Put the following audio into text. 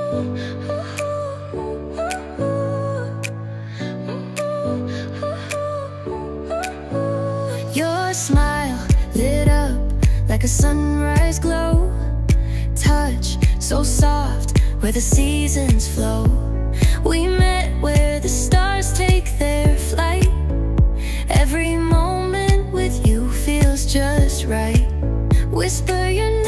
Your smile lit up like a sunrise glow. Touch so soft where the seasons flow. We met where the stars take their flight. Every moment with you feels just right. Whisper your name